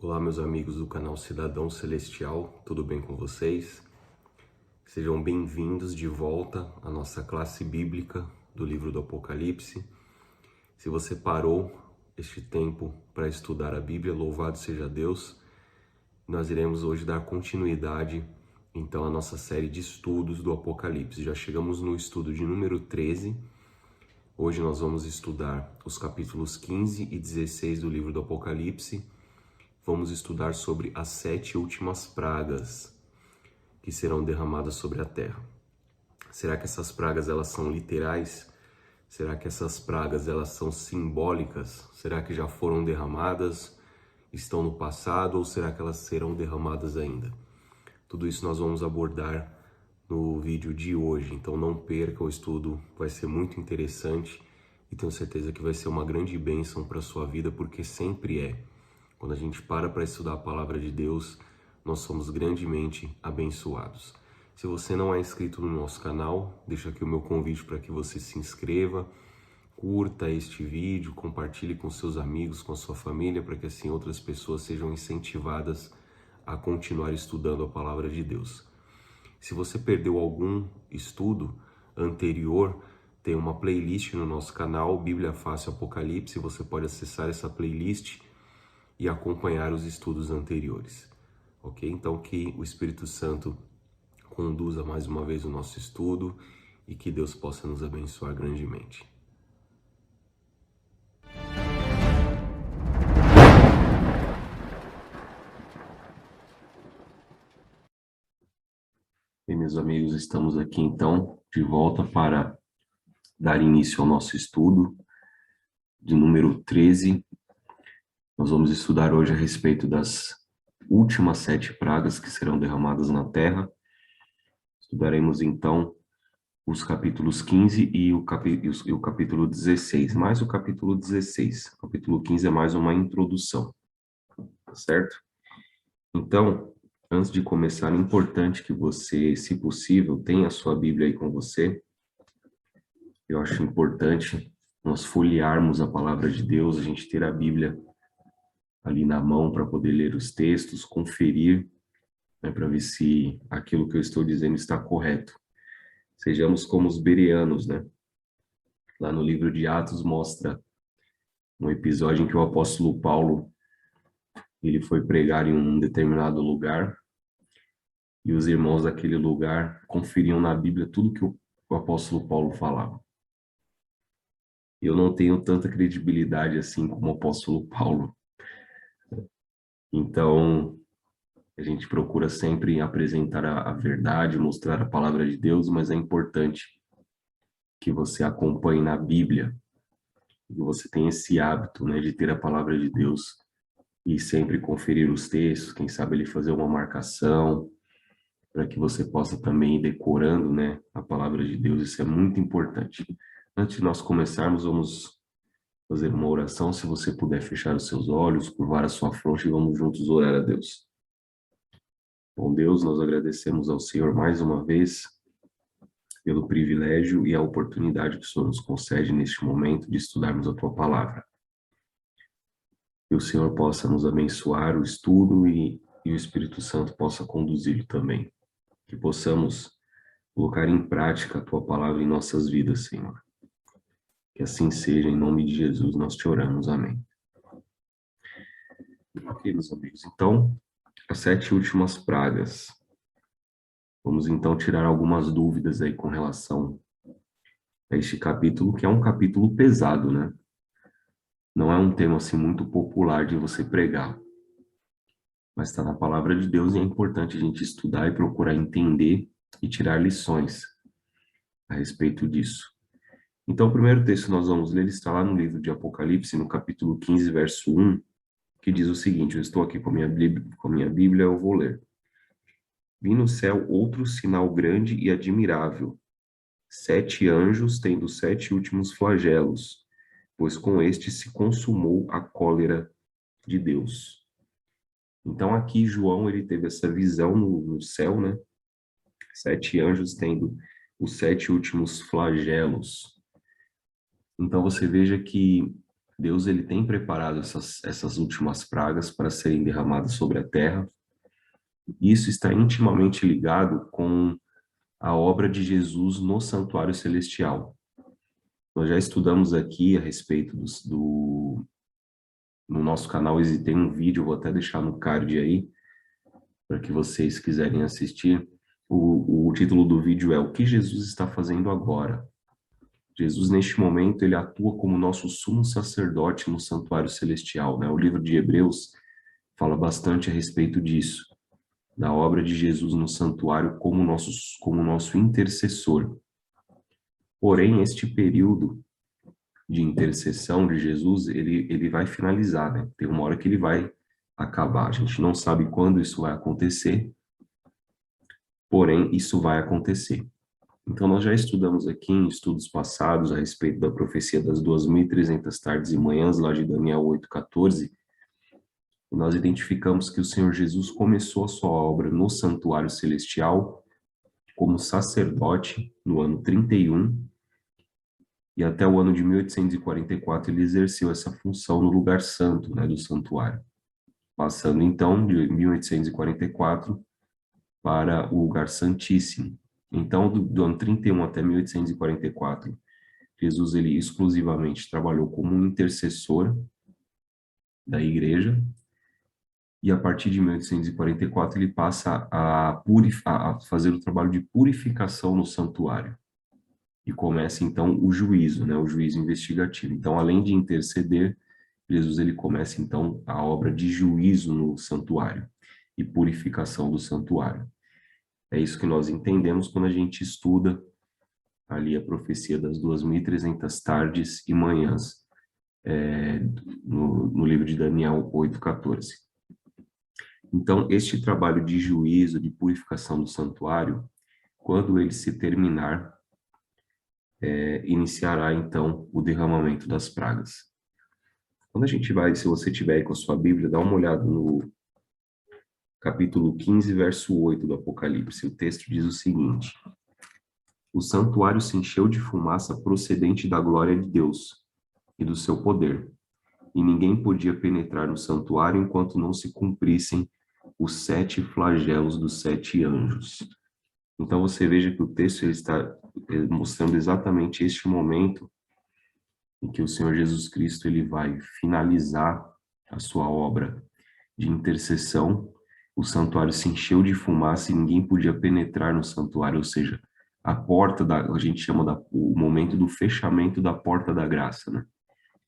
Olá, meus amigos do canal Cidadão Celestial, tudo bem com vocês? Sejam bem-vindos de volta à nossa classe bíblica do livro do Apocalipse. Se você parou este tempo para estudar a Bíblia, louvado seja Deus. Nós iremos hoje dar continuidade, então, à nossa série de estudos do Apocalipse. Já chegamos no estudo de número 13. Hoje nós vamos estudar os capítulos 15 e 16 do livro do Apocalipse. Vamos estudar sobre as 7 últimas pragas que serão derramadas sobre a terra. Será que essas pragas elas são literais? Será que essas pragas elas são simbólicas? Será que já foram derramadas? Estão no passado ou será que elas serão derramadas ainda? Tudo isso nós vamos abordar no vídeo de hoje, então não perca o estudo, vai ser muito interessante e tenho certeza que vai ser uma grande bênção para a sua vida, porque sempre é. Quando a gente para estudar a palavra de Deus, nós somos grandemente abençoados. Se você não é inscrito no nosso canal, deixa aqui o meu convite para que você se inscreva, curta este vídeo, compartilhe com seus amigos, com a sua família, para que assim outras pessoas sejam incentivadas a continuar estudando a palavra de Deus. Se você perdeu algum estudo anterior, tem uma playlist no nosso canal, Bíblia Fácil Apocalipse, você pode acessar essa playlist e acompanhar os estudos anteriores, ok? Então que o Espírito Santo conduza mais uma vez o nosso estudo e que Deus possa nos abençoar grandemente. E meus amigos, estamos aqui então de volta para dar início ao nosso estudo de número 13. Nós vamos estudar hoje a respeito das últimas 7 pragas que serão derramadas na terra. Estudaremos então os capítulos 15 e o capítulo 16, mais o capítulo 16. O capítulo 15 é mais uma introdução, tá certo? Então, antes de começar, é importante que você, se possível, tenha a sua Bíblia aí com você. Eu acho importante nós folhearmos a palavra de Deus, a gente ter a Bíblia ali na mão para poder ler os textos, conferir, né, para ver se aquilo que eu estou dizendo está correto. Sejamos como os bereanos, né? Lá no livro de Atos mostra um episódio em que o apóstolo Paulo ele foi pregar em um determinado lugar e os irmãos daquele lugar conferiam na Bíblia tudo que o apóstolo Paulo falava. Eu não tenho tanta credibilidade assim como o apóstolo Paulo. Então, a gente procura sempre apresentar a verdade, mostrar a palavra de Deus, mas é importante que você acompanhe na Bíblia, que você tenha esse hábito, né, de ter a palavra de Deus e sempre conferir os textos, quem sabe ele fazer uma marcação, para que você possa também ir decorando, né, a palavra de Deus. Isso é muito importante. Antes de nós começarmos, vamos fazer uma oração. Se você puder fechar os seus olhos, curvar a sua fronte e vamos juntos orar a Deus. Bom Deus, nós agradecemos ao Senhor mais uma vez pelo privilégio e a oportunidade que o Senhor nos concede neste momento de estudarmos a Tua Palavra. Que o Senhor possa nos abençoar o estudo e o Espírito Santo possa conduzi-lo também. Que possamos colocar em prática a Tua Palavra em nossas vidas, Senhor. Que assim seja, em nome de Jesus, nós te oramos. Amém. Ok, meus amigos. Então, as 7 últimas pragas. Vamos então tirar algumas dúvidas aí com relação a este capítulo, que é um capítulo pesado, né? Não é um tema assim muito popular de você pregar, mas está na palavra de Deus e é importante a gente estudar e procurar entender e tirar lições a respeito disso. Então, o primeiro texto que nós vamos ler está lá no livro de Apocalipse, no capítulo 15, verso 1, que diz o seguinte: eu estou aqui com a minha Bíblia, eu vou ler. Vi no céu outro sinal grande e admirável, 7 anjos tendo 7 últimos flagelos, pois com este se consumou a cólera de Deus. Então aqui João ele teve essa visão no céu, né? 7 anjos tendo os 7 últimos flagelos. Então você veja que Deus ele tem preparado essas últimas pragas para serem derramadas sobre a terra. Isso está intimamente ligado com a obra de Jesus no santuário celestial. Nós já estudamos aqui a respeito no nosso canal, tem um vídeo, eu vou até deixar no card aí, para que vocês quiserem assistir. O título do vídeo é O que Jesus está fazendo agora? Jesus, neste momento, ele atua como nosso sumo sacerdote no santuário celestial, né? O livro de Hebreus fala bastante a respeito disso, da obra de Jesus no santuário como nosso intercessor. Porém, este período de intercessão de Jesus, ele vai finalizar, né? Tem uma hora que ele vai acabar. A gente não sabe quando isso vai acontecer, porém, isso vai acontecer. Então, nós já estudamos aqui em estudos passados a respeito da profecia das 2.300 tardes e manhãs, lá de Daniel 8,14, e nós identificamos que o Senhor Jesus começou a sua obra no santuário celestial como sacerdote no ano 31, e até o ano de 1844 ele exerceu essa função no lugar santo, né, do santuário, passando então de 1844 para o lugar santíssimo. Então, do ano 31 até 1844, Jesus ele exclusivamente trabalhou como um intercessor da igreja, e a partir de 1844 ele passa a fazer o trabalho de purificação no santuário. E começa então o juízo, né, o juízo investigativo. Então, além de interceder, Jesus ele começa então a obra de juízo no santuário e purificação do santuário. É isso que nós entendemos quando a gente estuda ali a profecia das 2.300 tardes e manhãs, no livro de Daniel 8,14. Então, este trabalho de juízo, de purificação do santuário, quando ele se terminar, iniciará então o derramamento das pragas. Quando a gente vai, se você tiver aí com a sua Bíblia, dá uma olhada no capítulo 15, verso 8 do Apocalipse. O texto diz o seguinte: o santuário se encheu de fumaça procedente da glória de Deus e do seu poder, e ninguém podia penetrar no santuário enquanto não se cumprissem os 7 flagelos dos 7 anjos. Então você veja que o texto ele está mostrando exatamente este momento em que o Senhor Jesus Cristo ele vai finalizar a sua obra de intercessão. O santuário se encheu de fumaça e ninguém podia penetrar no santuário, ou seja, a gente chama o momento do fechamento da porta da graça, né?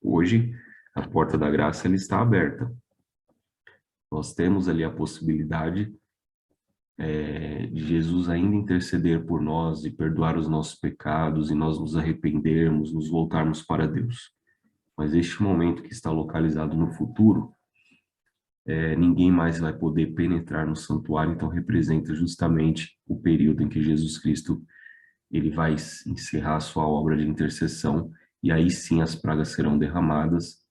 Hoje, a porta da graça ela está aberta. Nós temos ali a possibilidade de Jesus ainda interceder por nós e perdoar os nossos pecados e nós nos arrependermos, nos voltarmos para Deus. Mas este momento que está localizado no futuro, ninguém mais vai poder penetrar no santuário, então representa justamente o período em que Jesus Cristo ele vai encerrar a sua obra de intercessão, e aí sim as pragas serão derramadas.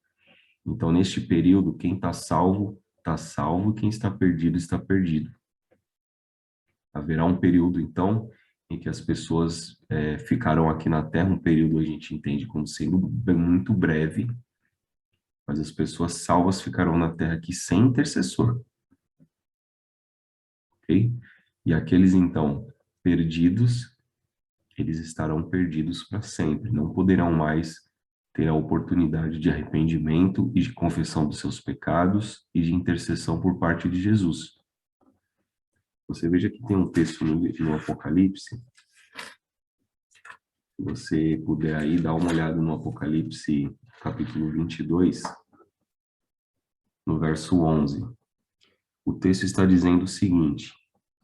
Então, neste período, quem está salvo, e quem está perdido, está perdido. Haverá um período, então, em que as pessoas ficarão aqui na Terra, um período a gente entende como sendo muito breve, mas as pessoas salvas ficarão na Terra aqui sem intercessor. Ok? E aqueles, então, perdidos, eles estarão perdidos para sempre, não poderão mais ter a oportunidade de arrependimento e de confissão dos seus pecados e de intercessão por parte de Jesus. Você veja que tem um texto no Apocalipse, se você puder aí dar uma olhada no Apocalipse capítulo 22, no verso 11. O texto está dizendo o seguinte: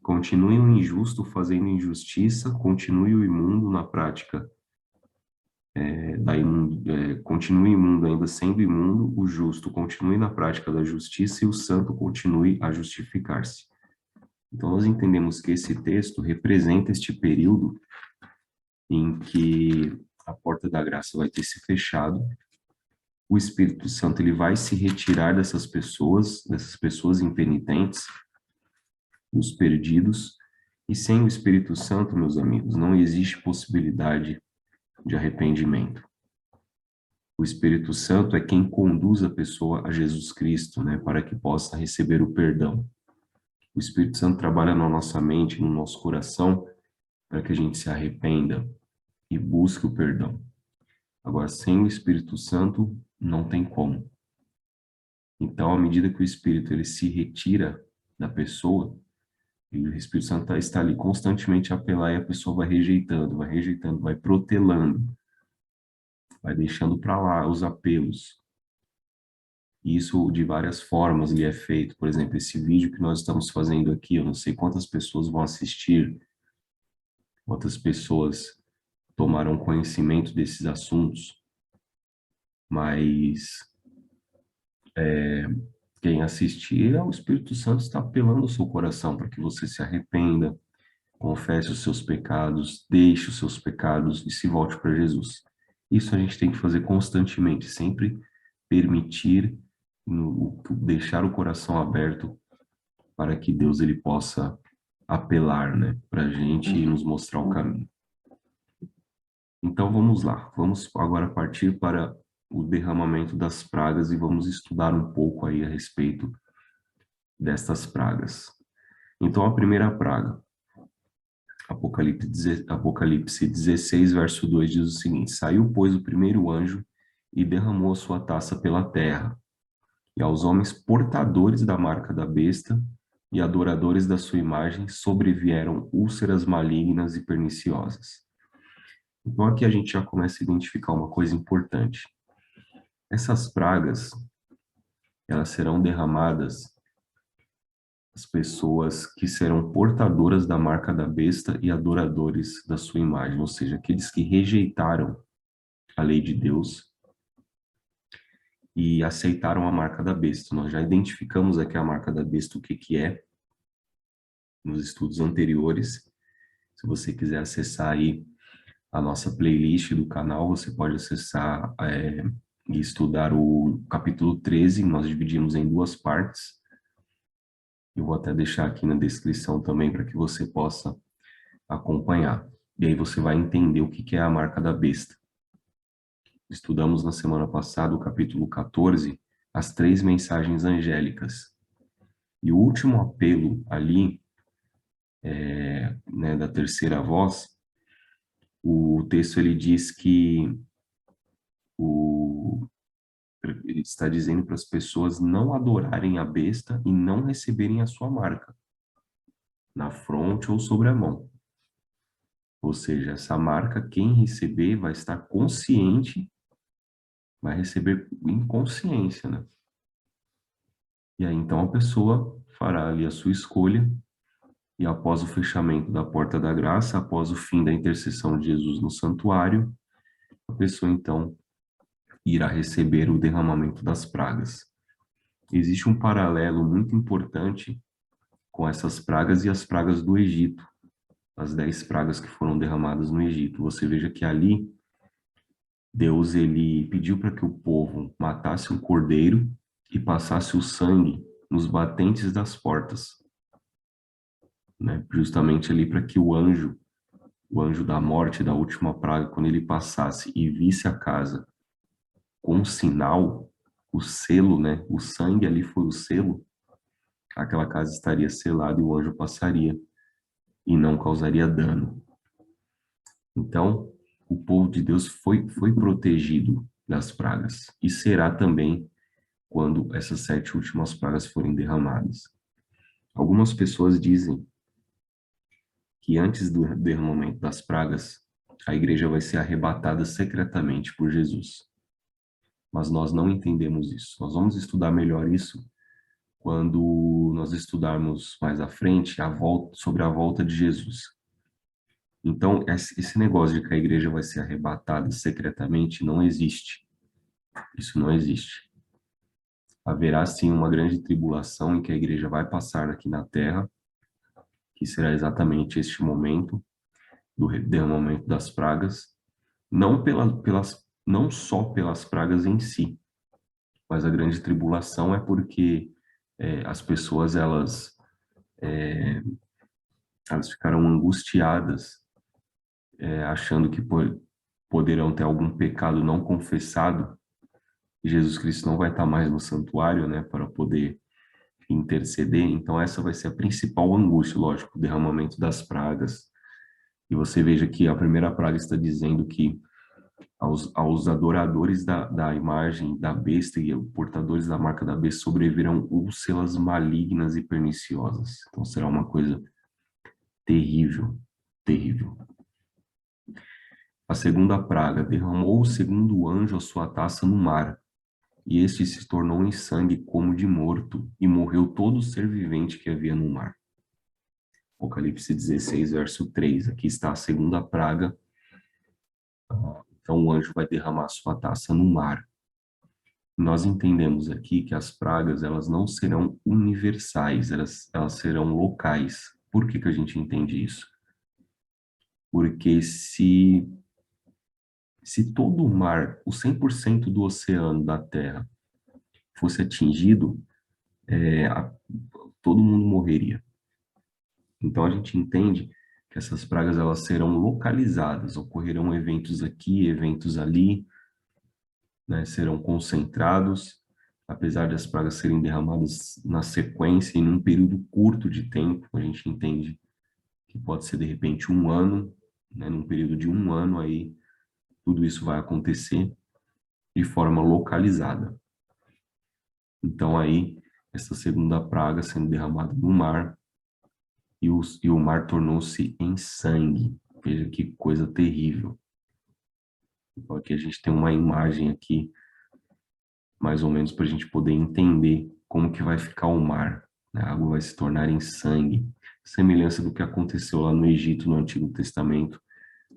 continue o injusto fazendo injustiça, continue o imundo na prática continue imundo ainda sendo imundo, o justo continue na prática da justiça e o santo continue a justificar-se. Então, nós entendemos que esse texto representa este período em que a porta da graça vai ter se fechado, o Espírito Santo ele vai se retirar dessas pessoas impenitentes, os perdidos, e sem o Espírito Santo, meus amigos, não existe possibilidade de arrependimento. O Espírito Santo é quem conduz a pessoa a Jesus Cristo, né, para que possa receber o perdão. O Espírito Santo trabalha na nossa mente, no nosso coração, para que a gente se arrependa e busque o perdão. Agora, sem o Espírito Santo, não tem como. Então, à medida que o Espírito ele se retira da pessoa, e o Espírito Santo está ali constantemente a apelar e a pessoa vai rejeitando, vai protelando, vai deixando para lá os apelos. E isso de várias formas lhe é feito. Por exemplo, esse vídeo que nós estamos fazendo aqui, eu não sei quantas pessoas vão assistir, quantas pessoas tomaram conhecimento desses assuntos, mas quem assistir, o Espírito Santo está apelando ao seu coração para que você se arrependa, confesse os seus pecados, deixe os seus pecados e se volte para Jesus. Isso a gente tem que fazer constantemente, sempre permitir, deixar o coração aberto para que Deus ele possa apelar, né, para a gente e nos mostrar o caminho. Então vamos lá, vamos agora partir para o derramamento das pragas e vamos estudar um pouco aí a respeito destas pragas. Então a primeira praga, Apocalipse 16, verso 2 diz o seguinte: Saiu, pois, o primeiro anjo e derramou a sua taça pela terra, e aos homens portadores da marca da besta e adoradores da sua imagem sobrevieram úlceras malignas e perniciosas. Então aqui a gente já começa a identificar uma coisa importante. Essas pragas, elas serão derramadas às pessoas que serão portadoras da marca da besta e adoradores da sua imagem, ou seja, aqueles que rejeitaram a lei de Deus e aceitaram a marca da besta. Nós já identificamos aqui a marca da besta, o que que é, nos estudos anteriores. Se você quiser acessar aí a nossa playlist do canal, você pode acessar e estudar o capítulo 13, nós dividimos em duas partes. Eu vou até deixar aqui na descrição também para que você possa acompanhar. E aí você vai entender o que é a marca da besta. Estudamos na semana passada o capítulo 14, as 3 mensagens angélicas. E o último apelo ali, né, da terceira voz, o texto ele diz que ele está dizendo para as pessoas não adorarem a besta e não receberem a sua marca na fronte ou sobre a mão. Ou seja, essa marca, quem receber vai estar consciente, vai receber em consciência, né? E aí, então, a pessoa fará ali a sua escolha e após o fechamento da porta da graça, após o fim da intercessão de Jesus no santuário, a pessoa, então, irá receber o derramamento das pragas. Existe um paralelo muito importante com essas pragas e as pragas do Egito, as 10 pragas que foram derramadas no Egito. Você veja que ali Deus ele pediu para que o povo matasse um cordeiro e passasse o sangue nos batentes das portas, né? Justamente ali para que o anjo da morte, da última praga, quando ele passasse e visse a casa com um sinal, o selo, né? O sangue ali foi o selo, aquela casa estaria selada e o anjo passaria e não causaria dano. Então, o povo de Deus foi protegido das pragas e será também quando essas 7 últimas pragas forem derramadas. Algumas pessoas dizem que antes do derramamento das pragas, a igreja vai ser arrebatada secretamente por Jesus. Mas nós não entendemos isso. Nós vamos estudar melhor isso quando nós estudarmos mais à frente sobre a volta de Jesus. Então, esse negócio de que a igreja vai ser arrebatada secretamente não existe. Isso não existe. Haverá sim uma grande tribulação em que a igreja vai passar aqui na terra, que será exatamente este momento do derramamento das pragas, não só pelas pragas em si, mas a grande tribulação é porque as pessoas elas ficaram angustiadas, achando que poderão ter algum pecado não confessado Jesus Cristo não vai estar mais no santuário, né, para poder interceder. Então essa vai ser a principal angústia, lógico, o derramamento das pragas. E você veja que a primeira praga está dizendo que aos adoradores da imagem da besta e aos portadores da marca da besta sobrevirão úlceras malignas e perniciosas. Então será uma coisa terrível, terrível. A segunda praga, derramou o segundo anjo a sua taça no mar, e este se tornou em sangue como de morto, e morreu todo o ser vivente que havia no mar. Apocalipse 16, verso 3. Aqui está a segunda praga. Então o anjo vai derramar sua taça no mar. Nós entendemos aqui que as pragas, elas não serão universais, elas serão locais. Por que que a gente entende isso? Porque se todo o mar, o 100% do oceano da Terra fosse atingido, todo mundo morreria. Então a gente entende que essas pragas elas serão localizadas, ocorrerão eventos aqui, eventos ali, né, serão concentrados, apesar das pragas serem derramadas na sequência em um período curto de tempo, a gente entende que pode ser de repente um ano, né, num período de um ano aí tudo isso vai acontecer de forma localizada. Então aí essa segunda praga sendo derramada no mar e o mar tornou-se em sangue. Veja que coisa terrível. Então aqui a gente tem uma imagem aqui mais ou menos para a gente poder entender como que vai ficar o mar. Né? A água vai se tornar em sangue, semelhança do que aconteceu lá no Egito, no Antigo Testamento,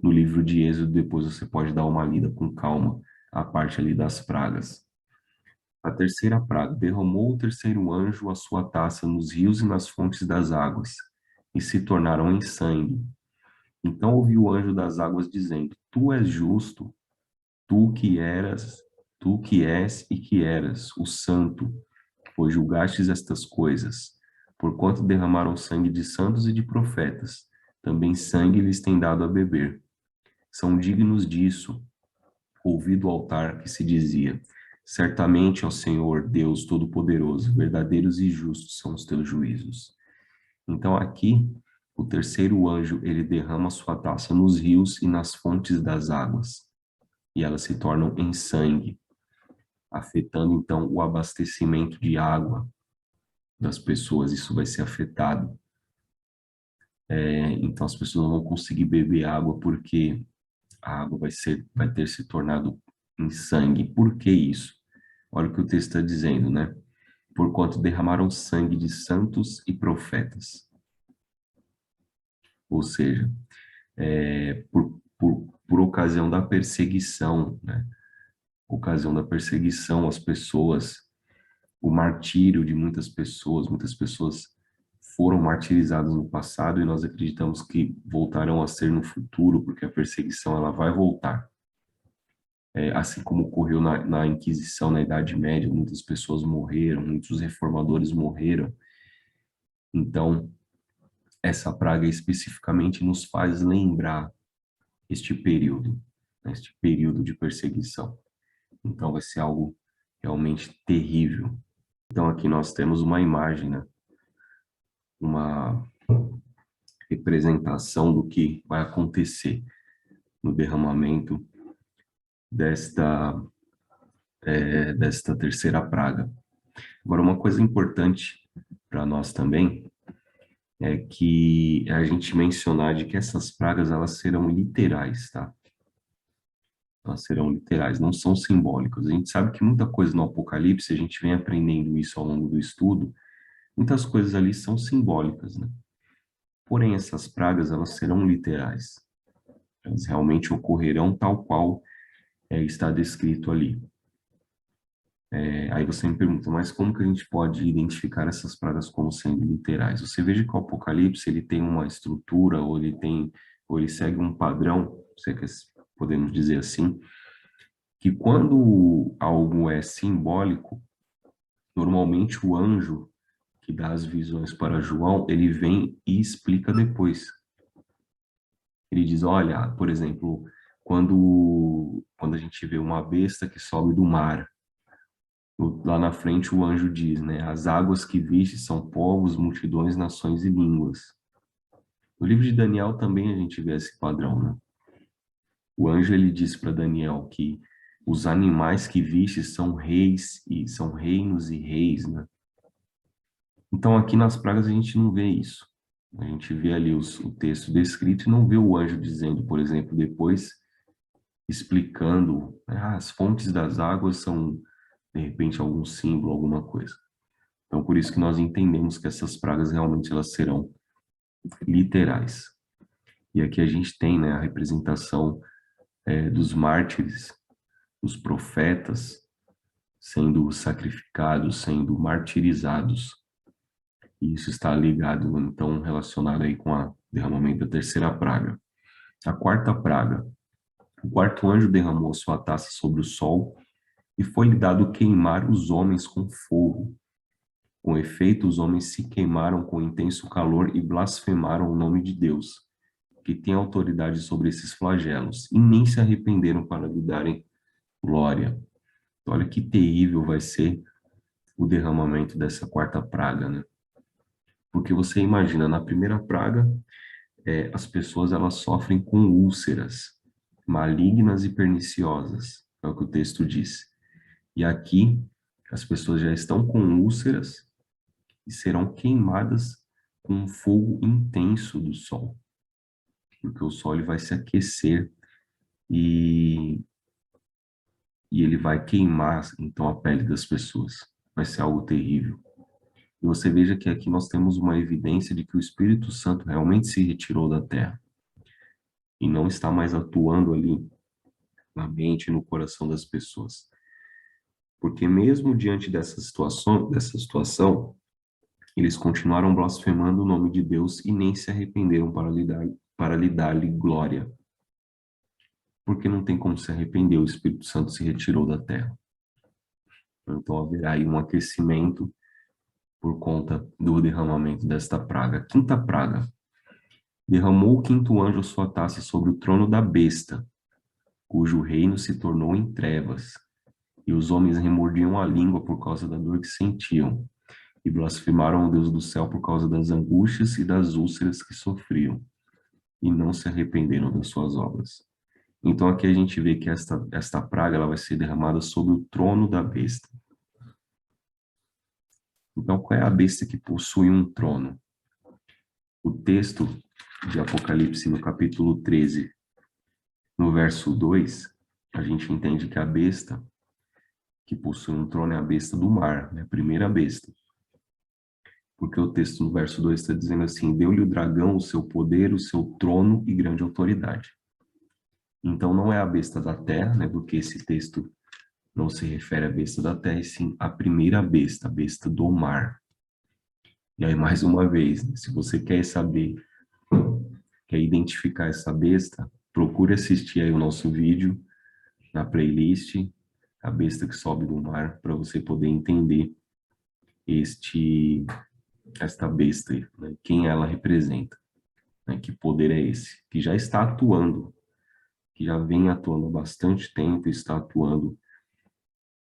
no livro de Êxodo. Depois você pode dar uma lida com calma, a parte ali das pragas. A terceira praga, derramou o terceiro anjo a sua taça nos rios e nas fontes das águas, e se tornaram em sangue. Então ouviu o anjo das águas dizendo, tu és justo, tu que eras, tu que és e que eras, o santo, pois julgastes estas coisas, porquanto derramaram sangue de santos e de profetas, também sangue lhes tem dado a beber. São dignos disso, ouvi do altar que se dizia, certamente, ó Senhor, Deus Todo-Poderoso, verdadeiros e justos são os teus juízos. Então aqui, o terceiro anjo, ele derrama sua taça nos rios e nas fontes das águas, e elas se tornam em sangue, afetando então o abastecimento de água das pessoas. Isso vai ser afetado. Então as pessoas não vão conseguir beber água porque a água vai ter se tornado em sangue. Por que isso? Olha o que o texto está dizendo, né? Porquanto derramaram sangue de santos e profetas. Ou seja, por ocasião da perseguição, né? Ocasião da perseguição, as pessoas, o martírio de muitas pessoas foram martirizadas no passado e nós acreditamos que voltarão a ser no futuro, porque a perseguição ela vai voltar. Assim como ocorreu na Inquisição, na Idade Média, muitas pessoas morreram, muitos reformadores morreram. Então, essa praga especificamente nos faz lembrar este período de perseguição. Então, vai ser algo realmente terrível. Então, aqui nós temos uma imagem, né? Uma representação do que vai acontecer no derramamento desta terceira praga. Agora, uma coisa importante para nós também é que a gente mencionar de que essas pragas elas serão literais, tá? Elas serão literais, não são simbólicas. A gente sabe que muita coisa no Apocalipse, a gente vem aprendendo isso ao longo do estudo, muitas coisas ali são simbólicas, né? Porém, essas pragas, elas serão literais. Elas realmente ocorrerão tal qual está descrito ali. Aí você me pergunta, mas como que a gente pode identificar essas pragas como sendo literais? Você veja que o Apocalipse ele tem uma estrutura ou ele segue um padrão, se podemos dizer assim, que quando algo é simbólico, normalmente o anjo que dá as visões para João, ele vem e explica depois. Ele diz, olha, por exemplo, quando a gente vê uma besta que sobe do mar, Lá na frente o anjo diz, né? As águas que viste são povos, multidões, nações e línguas. No livro de Daniel também a gente vê esse padrão, né? O anjo ele diz para Daniel que os animais que viste são reis e são reinos e reis, né? Então aqui nas pragas a gente não vê isso. A gente vê ali o texto descrito e não vê o anjo dizendo, por exemplo, depois explicando, né, as fontes das águas são de repente algum símbolo, alguma coisa. Então por isso que nós entendemos que essas pragas realmente elas serão literais. E aqui a gente tem, né, a representação dos mártires, dos profetas sendo sacrificados, sendo martirizados. E isso está ligado, então, relacionado aí com o derramamento da terceira praga. A quarta praga. O quarto anjo derramou sua taça sobre o sol e foi-lhe dado queimar os homens com fogo. Com efeito, os homens se queimaram com intenso calor e blasfemaram o nome de Deus, que tem autoridade sobre esses flagelos, e nem se arrependeram para lhe darem glória. Olha que terrível vai ser o derramamento dessa quarta praga, né? Porque você imagina, na primeira praga, as pessoas elas sofrem com úlceras malignas e perniciosas, é o que o texto diz. E aqui, as pessoas já estão com úlceras e serão queimadas com um fogo intenso do sol, porque o sol ele vai se aquecer e, e ele vai queimar, então, a pele das pessoas. Vai ser algo terrível. E você veja que aqui nós temos uma evidência de que o Espírito Santo realmente se retirou da terra e não está mais atuando ali na mente e no coração das pessoas. Porque mesmo diante dessa situação, eles continuaram blasfemando o nome de Deus e nem se arrependeram para lhe dar-lhe glória. Porque não tem como se arrepender, o Espírito Santo se retirou da terra. Então haverá aí um aquecimento por conta do derramamento desta praga. Quinta praga. Derramou o quinto anjo sua taça sobre o trono da besta, cujo reino se tornou em trevas, e os homens remordiam a língua por causa da dor que sentiam, e blasfemaram o Deus do céu por causa das angústias e das úlceras que sofriam, e não se arrependeram das suas obras. Então aqui a gente vê que esta praga ela vai ser derramada sobre o trono da besta. Então qual é a besta que possui um trono? O texto de Apocalipse, no capítulo 13, no verso 2, a gente entende que a besta que possui um trono é a besta do mar, né? A primeira besta. Porque o texto no verso 2 está dizendo assim, deu-lhe o dragão o seu poder, o seu trono e grande autoridade. Então não é a besta da terra, né? Porque esse texto não se refere à besta da terra, e sim à primeira besta, a besta do mar. E aí, mais uma vez, né? Se você quer saber, quer identificar essa besta, procure assistir aí o nosso vídeo na playlist, a besta que sobe do mar, para você poder entender esta besta, né? Quem ela representa, né? Que poder é esse? Que já está atuando, que já vem atuando há bastante tempo e está atuando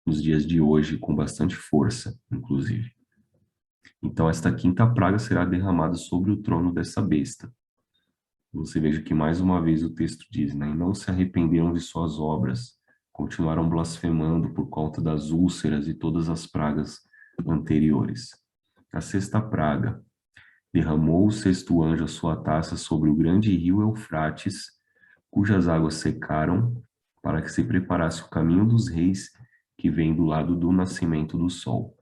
nos dias de hoje com bastante força, inclusive. Então, esta quinta praga será derramada sobre o trono dessa besta. Você veja que mais uma vez o texto diz, né? E não se arrependeram de suas obras, continuaram blasfemando por conta das úlceras e todas as pragas anteriores. A sexta praga. Derramou o sexto anjo a sua taça sobre o grande rio Eufrates, cujas águas secaram, para que se preparasse o caminho dos reis que vem do lado do nascimento do sol.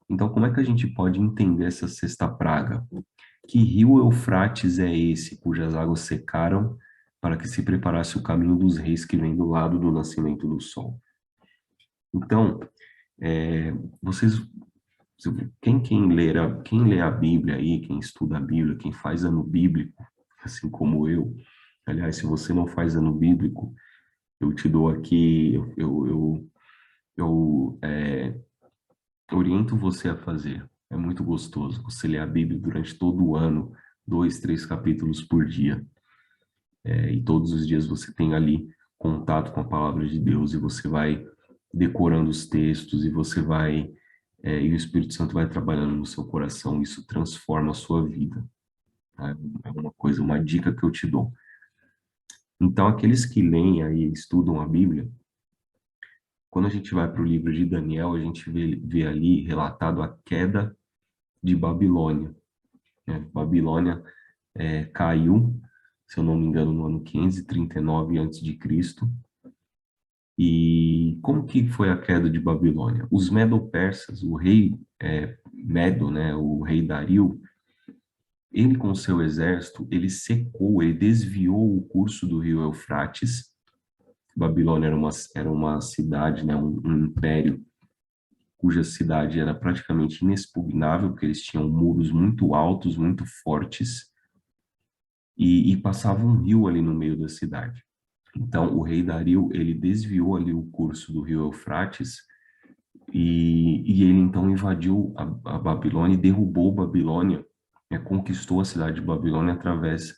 Então, como é que a gente pode entender essa sexta praga? Que rio Eufrates é esse, cujas águas secaram, para que se preparasse o caminho dos reis que vem do lado do nascimento do sol? Então, vocês, quem lê a Bíblia aí, quem estuda a Bíblia, quem faz ano bíblico, assim como eu, aliás, se você não faz ano bíblico, eu te dou aqui, oriento você a fazer. É muito gostoso você ler a Bíblia durante todo o ano, 2, 3 capítulos por dia. E todos os dias você tem ali contato com a palavra de Deus e você vai decorando os textos e você vai, e o Espírito Santo vai trabalhando no seu coração, isso transforma a sua vida, tá? É uma coisa, uma dica que eu te dou. Então, aqueles que leem aí, estudam a Bíblia, quando a gente vai para o livro de Daniel, a gente vê ali relatado a queda de Babilônia, né? Babilônia caiu, se eu não me engano, no ano 539 a.C. E como que foi a queda de Babilônia? Os Medo-Persas, o rei Medo, né, o rei Dario, ele com seu exército, ele desviou o curso do rio Eufrates. Babilônia era uma cidade, né, um império cuja cidade era praticamente inexpugnável, porque eles tinham muros muito altos, muito fortes, e passava um rio ali no meio da cidade. Então, o rei Dario, ele desviou ali o curso do rio Eufrates, e ele então invadiu a Babilônia e derrubou Babilônia, conquistou a cidade de Babilônia através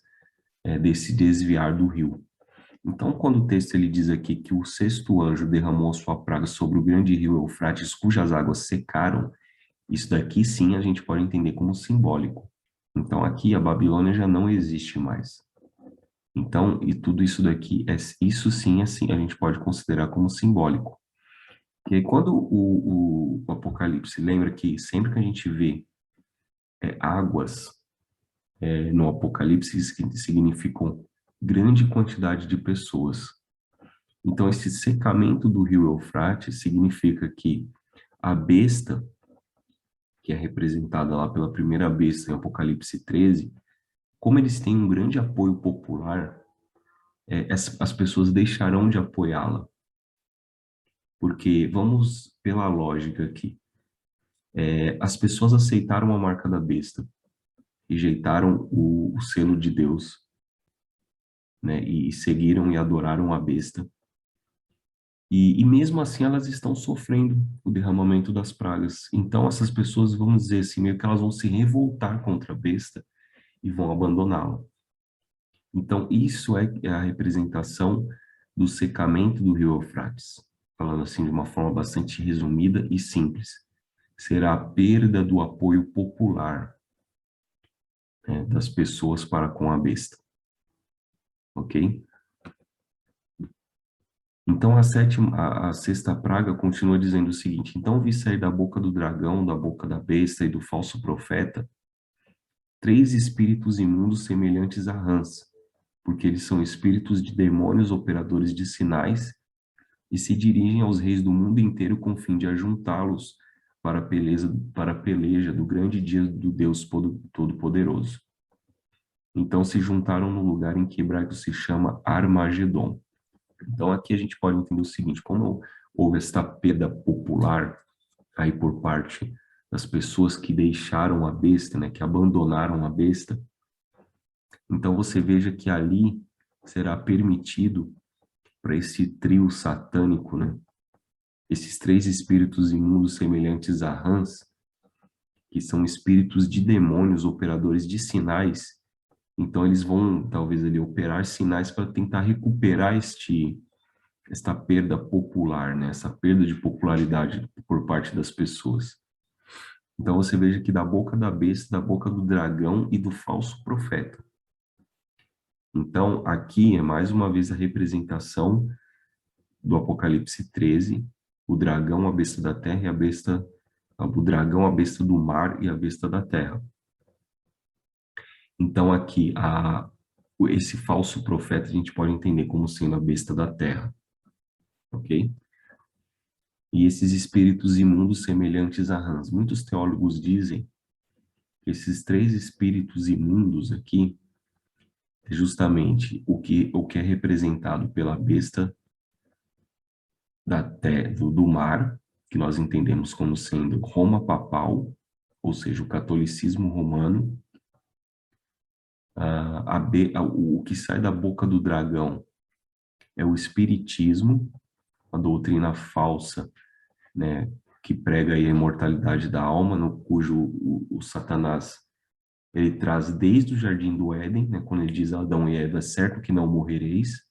desse desviar do rio. Então, quando o texto ele diz aqui que o sexto anjo derramou sua praga sobre o grande rio Eufrates, cujas águas secaram, isso daqui sim a gente pode entender como simbólico. Então, aqui a Babilônia já não existe mais. Então, e tudo isso daqui, isso sim, assim, a gente pode considerar como simbólico. E aí, quando o Apocalipse lembra que sempre que a gente vê águas no Apocalipse, isso significam grande quantidade de pessoas. Então, esse secamento do rio Eufrates significa que a besta, que é representada lá pela primeira besta em Apocalipse 13, como eles têm um grande apoio popular, as pessoas deixarão de apoiá-la. Porque, vamos pela lógica aqui, as pessoas aceitaram a marca da besta, rejeitaram o selo de Deus, né, e seguiram e adoraram a besta. E mesmo assim elas estão sofrendo o derramamento das pragas. Então essas pessoas, vamos dizer assim, meio que elas vão se revoltar contra a besta e vão abandoná-la. Então isso é a representação do secamento do rio Eufrates. Falando assim de uma forma bastante resumida e simples. Será a perda do apoio popular, né, das pessoas para com a besta. Ok? Então a sexta praga continua dizendo o seguinte: então vi sair da boca do dragão, da boca da besta e do falso profeta, três espíritos imundos semelhantes a rãs, porque eles são espíritos de demônios operadores de sinais e se dirigem aos reis do mundo inteiro com o fim de ajuntá-los para a peleja do grande dia do Deus Todo-Poderoso. Então se juntaram no lugar em que hebraico se chama Armagedon. Então, aqui a gente pode entender o seguinte: como houve esta perda popular aí por parte das pessoas que deixaram a besta, né, que abandonaram a besta, então você veja que ali será permitido para esse trio satânico, né, esses três espíritos imundos semelhantes a rãs, que são espíritos de demônios, operadores de sinais, então eles vão talvez ali operar sinais para tentar recuperar esta perda popular, né? Essa perda de popularidade por parte das pessoas. Então você veja que da boca da besta, da boca do dragão e do falso profeta. Então aqui é mais uma vez a representação do Apocalipse 13, o dragão, a besta da terra e o dragão, a besta do mar e a besta da terra. Então aqui esse falso profeta a gente pode entender como sendo a besta da terra, ok? E esses espíritos imundos semelhantes a rãs. Muitos teólogos dizem que esses três espíritos imundos aqui é justamente o que é representado pela besta do mar, que nós entendemos como sendo Roma papal, ou seja, o catolicismo romano. O que sai da boca do dragão é o espiritismo, a doutrina falsa, né, que prega aí a imortalidade da alma, no cujo o Satanás ele traz desde o Jardim do Éden, né, quando ele diz a Adão e Eva, é certo que não morrereis.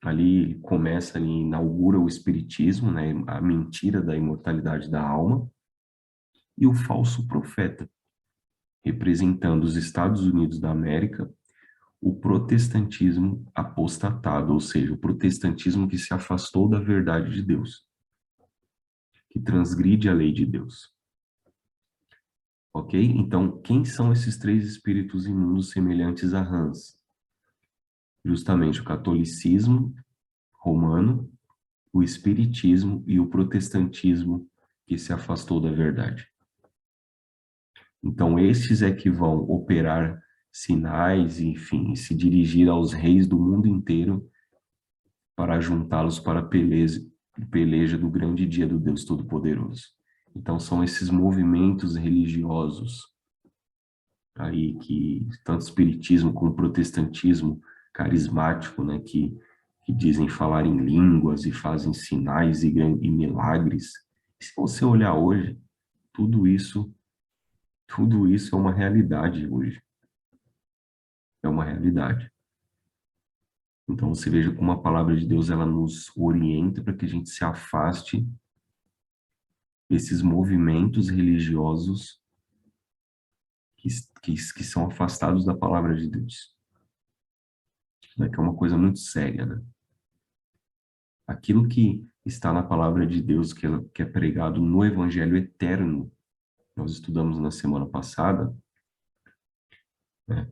Ali ele começa, ali, inaugura o espiritismo, né, a mentira da imortalidade da alma, e o falso profeta, representando os Estados Unidos da América, o protestantismo apostatado, ou seja, o protestantismo que se afastou da verdade de Deus, que transgride a lei de Deus. Ok? Então, quem são esses três espíritos imundos semelhantes a rãs? Justamente o catolicismo romano, o espiritismo e o protestantismo que se afastou da verdade. Então, estes é que vão operar sinais, enfim, se dirigir aos reis do mundo inteiro para juntá-los para a peleja do grande dia do Deus Todo-Poderoso. Então, são esses movimentos religiosos aí que tanto espiritismo como protestantismo carismático, né, que dizem falar em línguas e fazem sinais e milagres. E se você olhar hoje, tudo isso, tudo isso é uma realidade hoje. É uma realidade. Então você veja como a palavra de Deus ela nos orienta para que a gente se afaste desses movimentos religiosos que são afastados da palavra de Deus. Né? Que é uma coisa muito séria, né? Aquilo que está na palavra de Deus, que é pregado no Evangelho eterno, nós estudamos na semana passada, né?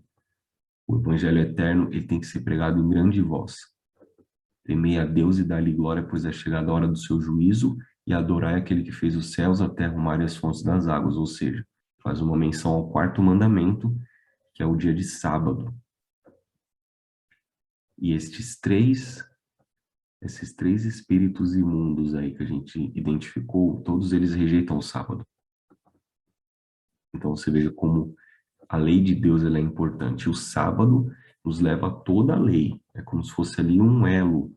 O Evangelho eterno ele tem que ser pregado em grande voz. Temei a Deus e dá-lhe glória, pois é chegada a hora do seu juízo, e adorai aquele que fez os céus, a terra, o mar e as fontes das águas. Ou seja, faz uma menção ao quarto mandamento, que é o dia de sábado. E esses três espíritos imundos aí que a gente identificou, todos eles rejeitam o sábado. Então você veja como a lei de Deus ela é importante. O sábado nos leva a toda a lei. É como se fosse ali um elo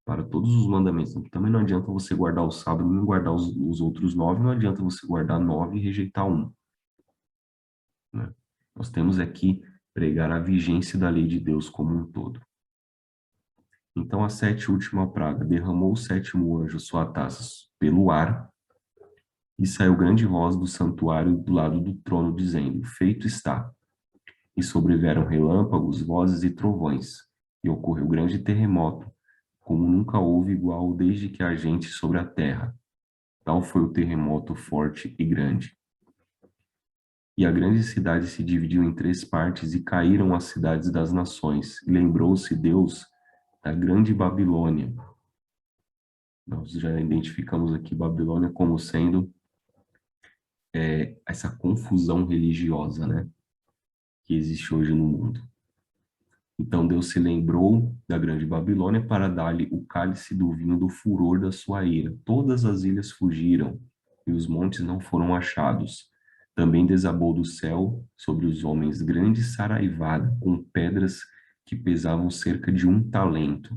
para todos os mandamentos. Então, também não adianta você guardar o sábado e não guardar os outros 9, não adianta você guardar 9 e rejeitar um. Né? Nós temos aqui pregar a vigência da lei de Deus como um todo. Então, a última praga, derramou o sétimo anjo sua taça pelo ar, e saiu grande voz do santuário do lado do trono, dizendo, feito está. E sobreveram relâmpagos, vozes e trovões, e ocorreu grande terremoto, como nunca houve igual desde que há gente sobre a terra. Tal foi o terremoto forte e grande. E a grande cidade se dividiu em 3 partes, e caíram as cidades das nações. E lembrou-se Deus da grande Babilônia. Nós já identificamos aqui Babilônia como sendo essa confusão religiosa, né, que existe hoje no mundo. Então Deus se lembrou da grande Babilônia para dar-lhe o cálice do vinho do furor da sua ira. Todas as ilhas fugiram, e os montes não foram achados. Também desabou do céu sobre os homens grande saraivada, com pedras que pesavam cerca de 1 talento.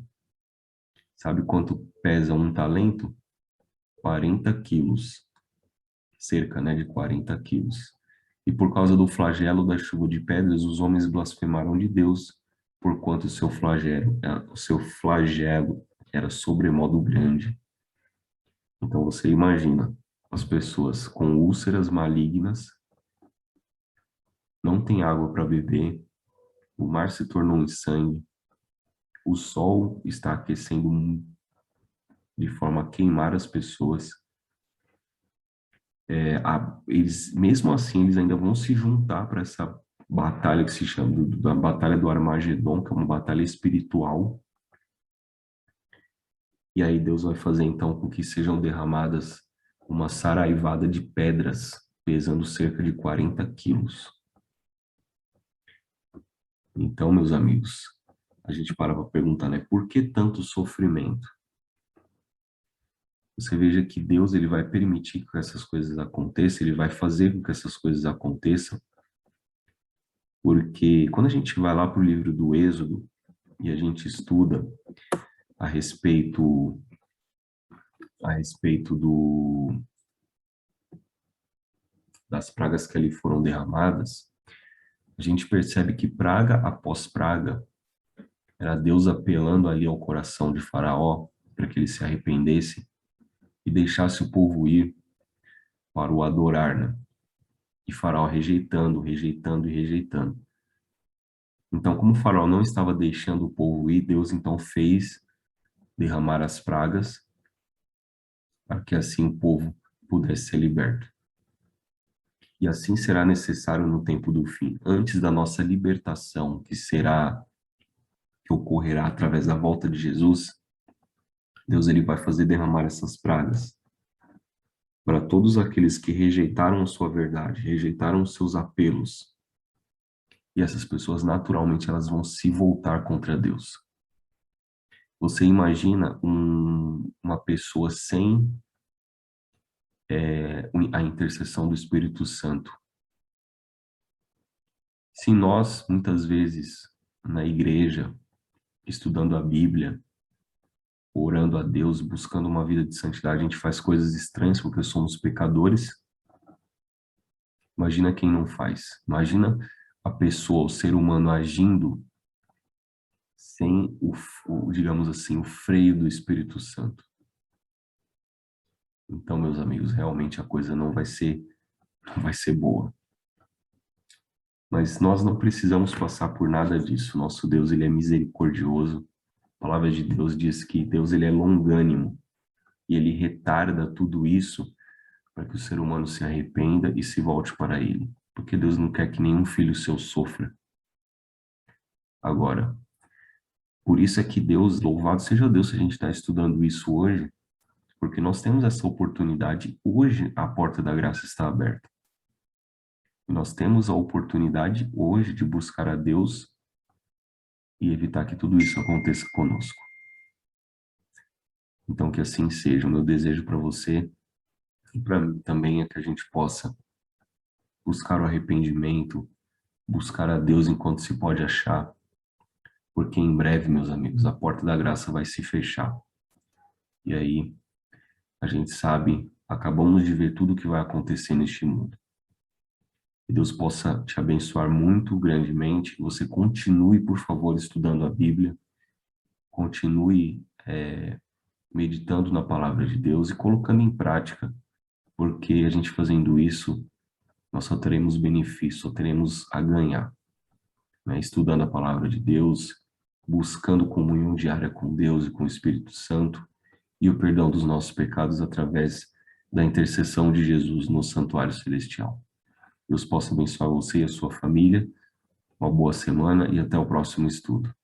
Sabe quanto pesa 1 talento? 40 quilos. Cerca, né, de 40 quilos. E por causa do flagelo da chuva de pedras, os homens blasfemaram de Deus, porquanto o seu flagelo era sobremodo grande. Então você imagina, as pessoas com úlceras malignas, não tem água para beber, o mar se tornou em sangue, o sol está aquecendo o mundo de forma a queimar as pessoas. Mesmo assim, eles ainda vão se juntar para essa batalha que se chama da Batalha do Armagedon, que é uma batalha espiritual. E aí Deus vai fazer então com que sejam derramadas uma saraivada de pedras, pesando cerca de 40 quilos. Então, meus amigos, a gente para perguntar, né? Por que tanto sofrimento? Você veja que Deus ele vai permitir que essas coisas aconteçam, ele vai fazer com que essas coisas aconteçam, porque quando a gente vai lá para o livro do Êxodo e a gente estuda a respeito das pragas que ali foram derramadas, a gente percebe que praga após praga, Era Deus apelando ali ao coração de Faraó para que ele se arrependesse e deixasse o povo ir para o adorar, né? E Faraó rejeitando, rejeitando e rejeitando. Então, como Faraó não estava deixando o povo ir, Deus então fez derramar as pragas para que assim o povo pudesse ser liberto. E assim será necessário no tempo do fim, antes da nossa libertação, que ocorrerá através da volta de Jesus. Deus ele vai fazer derramar essas pragas para todos aqueles que rejeitaram a sua verdade, rejeitaram os seus apelos. E essas pessoas naturalmente elas vão se voltar contra Deus. Você imagina uma pessoa sem a intercessão do Espírito Santo? Se nós, muitas vezes, na igreja, estudando a Bíblia, orando a Deus, buscando uma vida de santidade, a gente faz coisas estranhas porque somos pecadores. Imagina quem não faz. Imagina a pessoa, o ser humano agindo sem digamos assim, o freio do Espírito Santo. Então, meus amigos, realmente a coisa não vai ser boa. Mas nós não precisamos passar por nada disso. Nosso Deus, ele é misericordioso. A palavra de Deus diz que Deus, ele é longânimo e ele retarda tudo isso para que o ser humano se arrependa e se volte para ele. Porque Deus não quer que nenhum filho seu sofra. Agora, por isso é que Deus, louvado seja Deus, se a gente está estudando isso hoje, porque nós temos essa oportunidade hoje, a porta da graça está aberta. E nós temos a oportunidade hoje de buscar a Deus e evitar que tudo isso aconteça conosco. Então, que assim seja. O meu desejo para você e para mim também é que a gente possa buscar o arrependimento, buscar a Deus enquanto se pode achar, porque em breve, meus amigos, a porta da graça vai se fechar. E aí, a gente sabe, acabamos de ver tudo o que vai acontecer neste mundo. Que Deus possa te abençoar muito grandemente, que você continue, por favor, estudando a Bíblia, continue meditando na palavra de Deus e colocando em prática, porque a gente fazendo isso, nós só teremos benefício, só teremos a ganhar, né? Estudando a palavra de Deus, buscando comunhão diária com Deus e com o Espírito Santo e o perdão dos nossos pecados através da intercessão de Jesus no santuário celestial. Deus possa abençoar você e a sua família. Uma boa semana e até o próximo estudo.